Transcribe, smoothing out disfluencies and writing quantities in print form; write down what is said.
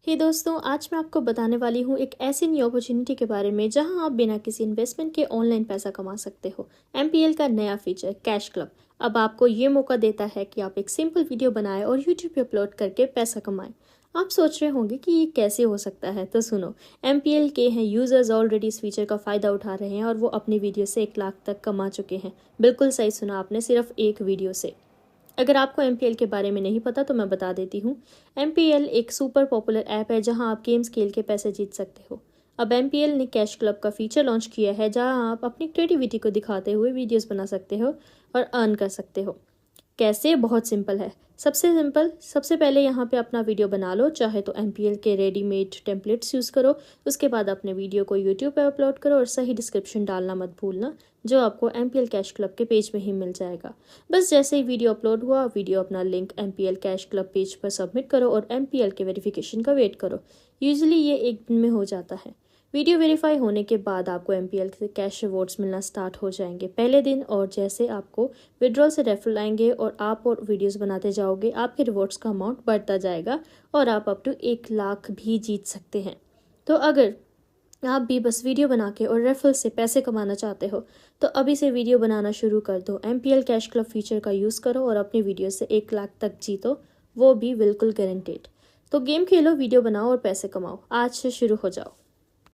हे दोस्तों, आज मैं आपको बताने वाली हूँ एक ऐसी न्यू अपॉर्चुनिटी के बारे में जहां आप बिना किसी इन्वेस्टमेंट के ऑनलाइन पैसा कमा सकते हो। एमपीएल का नया फीचर कैश क्लब अब आपको ये मौका देता है कि आप एक सिंपल वीडियो बनाएं और यूट्यूब पे अपलोड करके पैसा कमाएं। आप सोच रहे होंगे कि ये कैसे हो सकता है, तो सुनो। एमपीएल के हैं यूजर्स ऑलरेडी इस फीचर का फ़ायदा उठा रहे हैं और वो अपनी वीडियो से 1 लाख तक कमा चुके हैं। बिल्कुल सही सुना आपने, सिर्फ एक वीडियो से। अगर आपको एमपीएल के बारे में नहीं पता तो मैं बता देती हूँ। एमपीएल एक सुपर पॉपुलर ऐप है जहां आप गेम्स खेल के पैसे जीत सकते हो। अब एमपीएल ने कैश क्लब का फीचर लॉन्च किया है जहां आप अपनी क्रिएटिविटी को दिखाते हुए वीडियोस बना सकते हो और अर्न कर सकते हो। कैसे? बहुत सिंपल है। सबसे पहले यहाँ पे अपना वीडियो बना लो, चाहे तो एमपीएल के रेडीमेड टेम्पलेट्स यूज़ करो। उसके बाद अपने वीडियो को यूट्यूब पे अपलोड करो और सही डिस्क्रिप्शन डालना मत भूलना, जो आपको एमपीएल कैश क्लब के पेज में ही मिल जाएगा। बस जैसे ही वीडियो अपलोड हुआ, वीडियो अपना link MPL cash club page पर सबमिट करो और एमपीएल के वेरिफिकेशन का वेट करो। यूजुअली ये 1 दिन में हो जाता है। वीडियो वेरीफाई होने के बाद आपको एमपीएल से कैश रिवॉर्ड्स मिलना स्टार्ट हो जाएंगे पहले दिन, और जैसे आपको विड्रॉल से रेफरल आएंगे और आप और वीडियोस बनाते जाओगे, आपके रिवॉर्ड्स का अमाउंट बढ़ता जाएगा और आप अप टू 1 लाख भी जीत सकते हैं। तो अगर आप भी बस वीडियो बना के और रेफरल से पैसे कमाना चाहते हो तो अभी से वीडियो बनाना शुरू कर दो। एमपीएल कैश क्लब फीचर का यूज़ करो और अपनी वीडियो से 1 लाख तक जीतो, वो भी बिल्कुल गारंटेड। तो गेम खेलो, वीडियो बनाओ और पैसे कमाओ। आज से शुरू हो जाओ।